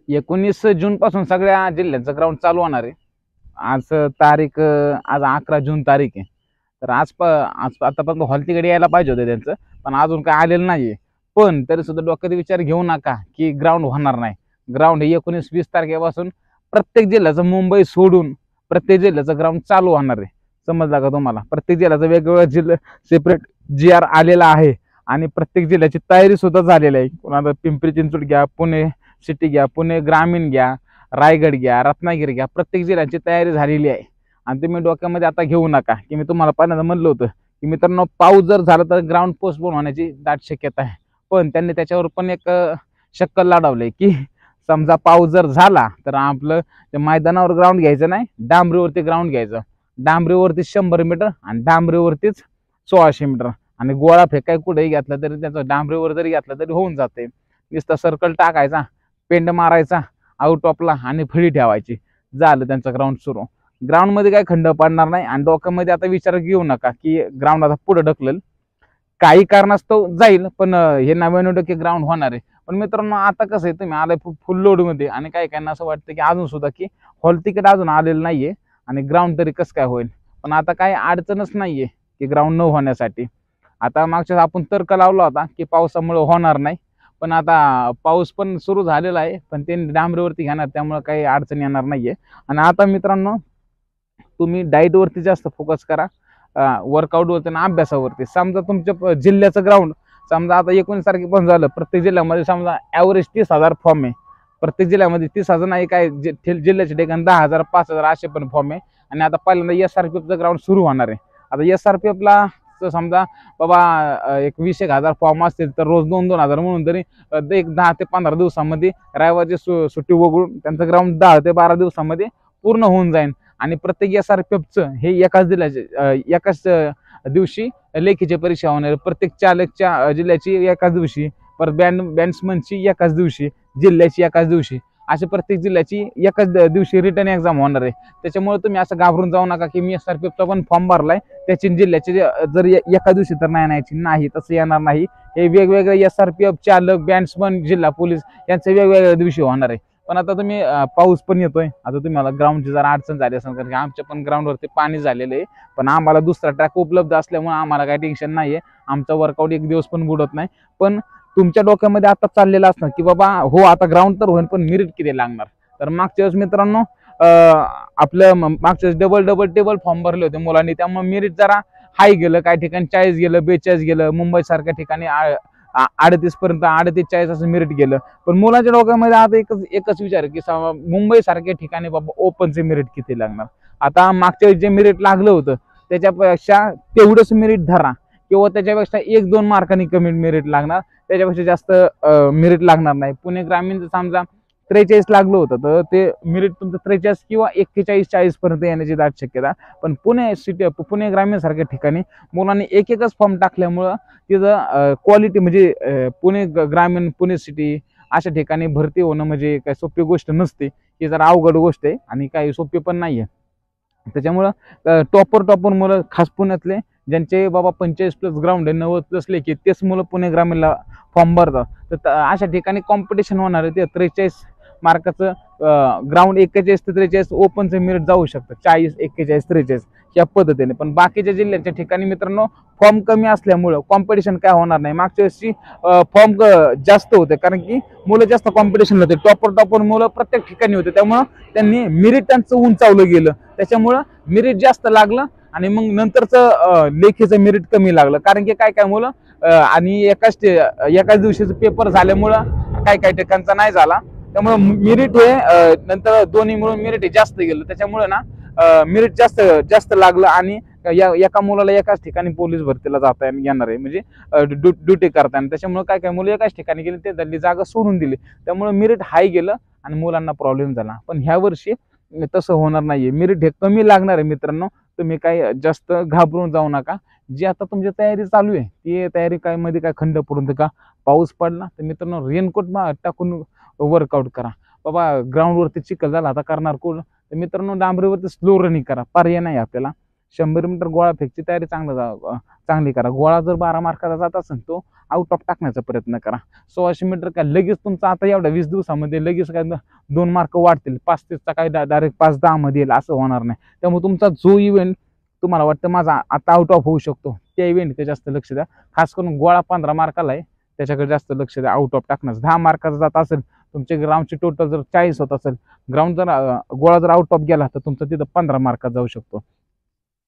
19 जून पासून सगळ्या जिल्ह्यांचं ग्राउंड चालू होणार आहे। आज तारीख आज 11 जून तारीख आहे। तर आज आतापर्यंत हॉल तिकडे यायला पाहिजे होते त्यांचं, पण अजून काय आलेलं नाहीये। पण तरी सुद्धा डोक्यात विचार घेऊ नका की ग्राउंड होणार नाही। ग्राउंड 19-20 तारखेपासून प्रत्येक जिल्ह्याचं, मुंबई सोडून प्रत्येक जिल्ह्याचं ग्राउंड चालू होणार आहे। समजला का तुम्हाला? प्रत्येक जिल्ह्याचं वेगवेगळ्या जिल्हा सेपरेट GR आलेला आहे आणि प्रत्येक जिल्ह्याची तयारी सुद्धा झालेली आहे। कोणाला पिंपरी चिंचवड घ्या, पुणे सिटी घ्या, पुणे ग्रामीण घ्या, रायगड घ्या, रत्नागिरी घ्या, प्रत्येक जिल्ह्याची तयारी झालेली आहे। आणि तुम्ही डोक्यामध्ये आता घेऊ नका की मी तुम्हाला पहिल्यांदा म्हणलं होतं की मित्रांनो, पाऊस जर झाला तर ग्राउंड पोस्टपोन होण्याची दाट शक्यता आहे। पण त्यांनी त्याच्यावर पण एक शक्कल लावलंय की समजा पाऊस जर झाला तर आपलं मैदानावर ग्राउंड घ्यायचं नाही, डांबरीवरती ग्राउंड घ्यायचं। डांबरीवरती 100 मीटर आणि डांबरीवरतीच 1600 मीटर, आणि गोळा फेकाय कुठेही घेतला तरी त्याचं डांबरीवर जरी घेतला तरी होऊन जाते। नुसतं सर्कल टाकायचा, पेंड मारायचा आउट ऑफला आणि फळी ठेवायची, झालं त्यांचं ग्राउंड सुरू। ग्राउंड मध्ये काही खंड पडणार नाही आणि डोक्यामध्ये आता विचार घेऊ नका की ग्राउंड आता पुढे ढकलेल, काही कारणास्तव जाईल, पण हे 99% ग्राउंड होणार आहे। पण मित्रांनो, आता कसं आहे, तुम्ही आलाय फुल लोड मध्ये आणि काही काहींना असं वाटतं की अजून सुद्धा की हॉल तिकीट अजून आलेलं नाहीये आणि ग्राउंड तरी कसं काय होईल। पण आता काही अडचणच नाहीये की ग्राउंड न होण्यासाठी। आता मागच्या आपण तर्क लावला होता की पावसामुळे होणार नाही, पण आता पाऊस पण सुरू झालेला आहे, पण ते डांबरीवरती घेणार, त्यामुळे काही अडचण येणार नाहीये। आणि आता मित्रांनो, तुम्ही डाएट वरती जास्त फोकस करा, वर्कआउट वरती आणि अभ्यासावरती। समजा तुमच्या जिल्ह्याचं ग्राउंड समजा आता 19 तारखेपासून झालं, प्रत्येक जिल्ह्यामध्ये समजा ॲव्हरेज 30,000 फॉर्म आहे। प्रत्येक जिल्ह्यामध्ये 30,000 नाही, काय जिल्ह्याचे ठिकाण 10,000 5,000 असे पण फॉर्म आहे। आणि आता पहिल्यांदा SRPFचं ग्राउंड सुरू होणार आहे। आता SRPFला समजा बाबा एक 20,000 फॉर्म असतील तर रोज 2-2 हजार म्हणून तरी एक 10 ते 15 दिवसामध्ये रविवारची सुट्टी वगळून त्यांचं ग्राउंड 10 ते 12 दिवसामध्ये पूर्ण होऊन जाईल। आणि प्रत्येक SRPFचं हे एकाच दिवशी लेखीची परीक्षा होणार, प्रत्येक चालकच्या जिल्ह्याची एकाच दिवशी, परत बॅट्समनची एकाच दिवशी, जिल्ह्याची एकाच दिवशी, असे प्रत्येक जिल्ह्याची एकाच दिवशी रिटर्न एक्झाम होणार आहे। त्याच्यामुळे तुम्ही असं घाबरून जाऊ नका की मी SRPFचा पण फॉर्म भरलाय, त्याची जिल्ह्याची जर एका दिवशी तर नाही, तसं येणार नाही। हे वेगवेगळे SRPF चालक, बॅट्समन, जिल्हा पोलीस यांचे वेगवेगळ्या दिवशी होणार आहे। पण आता तुम्ही पाऊस पण येतोय, आता तुम्हाला ग्राउंडची जरा अडचण झाली असेल, कारण आमच्या पण ग्राउंडवरती पाणी झालेलं आहे, पण आम्हाला दुसरा ट्रॅक उपलब्ध असल्यामुळे आम्हाला काही टेन्शन नाहीये, आमचा वर्कआउट एक दिवस पण बुडत नाही। पण तुमच्या डोक्यामध्ये आता चाललेलं असणार की बाबा हो आता ग्राउंड तर होईल, पण मेरिट किती लागणार। तर मागच्या वेळेस मित्रांनो, आपलं मागच्या वेळेस डबल फॉर्म भरले होते मुलांनी, त्यामुळे मेरिट जरा हाय गेलं, काही ठिकाणी 40 गेलं, 42 गेलं, मुंबई सारख्या ठिकाणी 38 पर्यंत, 38-40 असं मेरिट गेलं। पण मुलांच्या डोक्यामध्ये आता एकच विचार आहे की मुंबई सारख्या ठिकाणी बाबा ओपनचे मेरिट किती लागणार। आता मागच्या वेळेस जे मेरिट लागलं होतं त्याच्यापेक्षा तेवढंच मेरिट धरा, किंवा त्याच्यापेक्षा 1-2 मार्कांनी कमी मेरिट लागणार, त्याच्यापेक्षा जास्त मेरिट लागणार नाही। पुणे ग्रामीणचं समजा 43 लागलं होतं तर ते मेरिट तुमचं 43 किंवा 41-40 पर्यंत येण्याची दाट शक्यता। पण पुणे ग्रामीण सारख्या ठिकाणी मुलांनी एकच फॉर्म टाकल्यामुळं तिथं क्वालिटी म्हणजे पुणे ग्रामीण, पुणे सिटी अशा ठिकाणी भरती होणं म्हणजे काही सोपी गोष्ट नसते, ही जरा अवघड गोष्ट आहे आणि काही सोपी पण नाहीये। त्याच्यामुळं टॉपर मुलं खास पुण्यातले ज्यांचे बाबा 45+ ग्राउंड आहे, 90+ लेखी, तेच मुलं पुणे ग्रामीणला फॉर्म भरतात। तर अशा ठिकाणी कॉम्पिटिशन होणार आहे। ते 43 मार्काचं ग्राउंड 41 ते 43 ओपनचं मेरिट जाऊ शकतं, 40, 41, 43 या पद्धतीने। पण बाकीच्या जिल्ह्यांच्या ठिकाणी मित्रांनो फॉर्म कमी असल्यामुळं कॉम्पिटिशन काय होणार नाही। मागच्या वर्षी फॉर्म जास्त होते, कारण की मुलं जास्त कॉम्पिटिशन होते, टॉपर मुलं प्रत्येक ठिकाणी होते, त्यामुळं त्यांनी मेरिट त्यांचं उंचावलं गेलं, त्याच्यामुळं मेरिट जास्त लागलं आणि मग नंतरचं लेखीचं मेरिट कमी लागलं, कारण की काय मुलं आणि एकाच दिवशीचं पेपर झाल्यामुळं काही ठिकाणचा नाही झाला, त्यामुळे मेरिट हे नंतर दोन्ही मिळून मेरिट हे जास्त गेलं, त्याच्यामुळे ना मेरिट जास्त लागलं। आणि एका मुलाला एकाच ठिकाणी पोलीस भरतीला जाता येणार आहे, म्हणजे ड्युटी करताना, त्याच्यामुळे काय मुलं एकाच ठिकाणी गेले, ते त्यांनी जागा सोडून दिली, त्यामुळे मेरिट हाय गेलं आणि मुलांना प्रॉब्लेम झाला। पण ह्या वर्षी तसं होणार नाहीये, मेरिट हे कमी लागणार आहे मित्रांनो, तुम्ही काही जास्त घाबरून जाऊ नका। जी आता तुमची तयारी चालू आहे ती तयारी मध्ये काय खंड पडून का पाऊस पडला तर मित्रांनो रेनकोट टाकून वर्कआउट करा। बाबा ग्राउंडवरती चिखल झाला आता करणार कोण, तर मित्रांनो डांबरीवरती स्लो रनिंग करा, पर्याय नाही आपल्याला। 100 मीटर गोळा फेकची तयारी चांगली करा. गोळा जर 12 मार्काचा जात असेल तो आउट ऑफ टाकण्याचा प्रयत्न करा. 1600 मीटर काय लगेच तुमचा आता एवढ्या 20 दिवसामध्ये लगेच काय 2 मार्क वाढतील, 35चा काय डायरेक्ट 5-10 मध्ये येईल असं होणार नाही. त्यामुळे तुमचा जो इव्हेंट तुम्हाला वाटतं माझा आता आउट ऑफ होऊ शकतो त्या इव्हेंटकडे जास्त लक्ष द्या. खास करून गोळा 15 मार्काला आहे त्याच्याकडे जास्त लक्ष द्या. आउट ऑफ टाकण्यास 10 मार्काचा जात असेल, तुमचे ग्राउंडची टोटल जर 40 होत असेल, ग्राउंड जर गोळा जर आउट ऑफ गेला तर तुमचं तिथं 15 मार्कात जाऊ शकतो.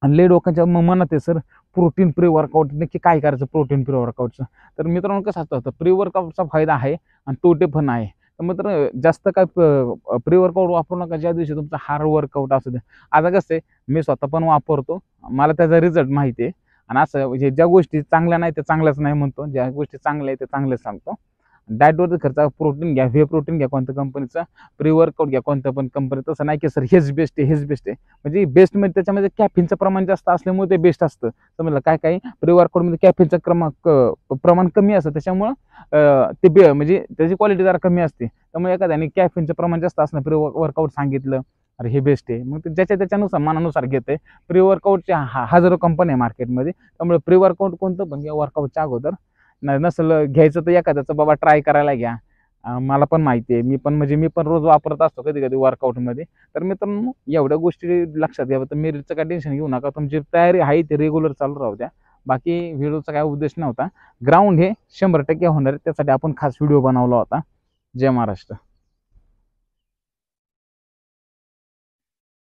आणि लय लोकांच्या मनात आहे सर प्रोटीन प्री वर्कआउट नक्की काय करायचं प्रोटीन प्री वर्कआउटचं. तर मित्रांनो कसं असतं प्री वर्कआउटचा फायदा आहे आणि तोटे पण आहे. तर मित्र जास्त काय प्री वर्कआउट वापरू नका ज्या दिवशी तुमचा हार्ड वर्कआउट असू दे. आता कसं आहे मी स्वतः पण वापरतो, मला त्याचा रिझल्ट माहिती आहे. आणि असं म्हणजे ज्या गोष्टी चांगल्या नाही त्या चांगल्याच नाही म्हणतो, ज्या गोष्टी चांगल्या आहेत त्या चांगल्याच सांगतो. डाएटवरती खर्च प्रोटीन घ्या, व्हे प्रोटीन घ्या कोणत्या कंपनीचं, प्री वर्कआउट घ्या कोणत्या पण कंपनी. तसं नाही की सर हेच बेस्ट आहे हेच बेस्ट आहे. म्हणजे बेस्ट म्हणजे त्याच्यामध्ये कॅफिनचं प्रमाण जास्त असल्यामुळे ते बेस्ट असतं. समजलं काय काय प्री वर्कआउटमध्ये कॅफिनचं प्रमाण कमी असतं त्याच्यामुळं ते म्हणजे त्याची क्वालिटी जरा कमी असते. त्यामुळे एखाद्याने कॅफिनचं प्रमाण जास्त असणं प्री वर्कआउट सांगितलं अरे हे बेस्ट आहे, मग ज्याच्या त्याच्यानुसार मनानुसार घेते. प्री वर्कआउटच्या हजारो कंपनी आहे मार्केटमध्ये, त्यामुळे प्री वर्कआउट कोणतं पण घ्या वर्कआउटच्या अगोदर. नसेल घ्यायचं तर एखाद्याचं बाबा ट्राय करायला घ्या. मला पण माहिती आहे, मी पण रोज वापरत असतो कधी कधी वर्कआउटमध्ये. तर मित्रांनो एवढ्या गोष्टी लक्षात घ्या. तर मेरिटचं काय टेन्शन घेऊ नका, तुमची तयारी आहे ते रेग्युलर चालू राहू द्या. बाकी व्हिडिओचा काय उद्देश नव्हता. ग्राउंड हे 100% होणार आहे, त्यासाठी आपण खास व्हिडिओ बनवला होता. जय महाराष्ट्र.